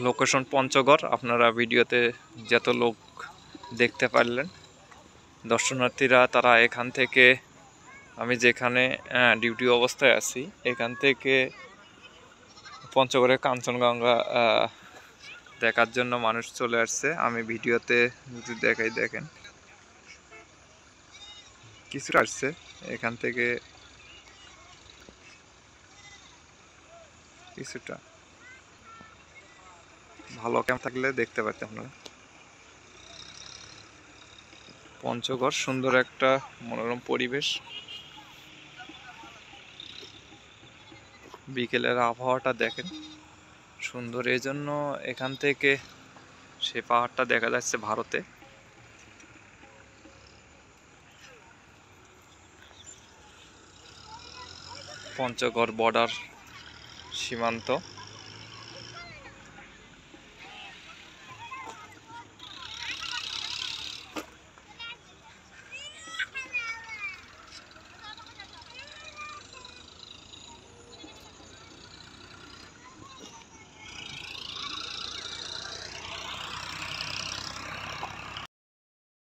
Location Panchagarh. আপনারা ভিডিওতে যত লোক দেখতে পারলেন দর্শনার্থীরা, তারা এখান থেকে, আমি যেখানে ডিউটি অবস্থায় আছি এখান থেকে পঞ্চগড়ের কাঞ্চনজঙ্ঘা দেখার জন্য মানুষ চলে আসছে। আমি ভিডিওতে যদি দেখাই, দেখেন কিছুটা আসছে এখান থেকে, কিছুটা ভালো ক্যাম্প থাকলে দেখতে পারতেন আপনারা। পঞ্চগড় সুন্দর একটা মনোরম পরিবেশ, বিকেলের আবহাওয়াটা দেখেন সুন্দর, এই জন্য এখান থেকে সে পাহাড়টা দেখা যাচ্ছে ভারতে। পঞ্চগড় বর্ডার সীমান্ত।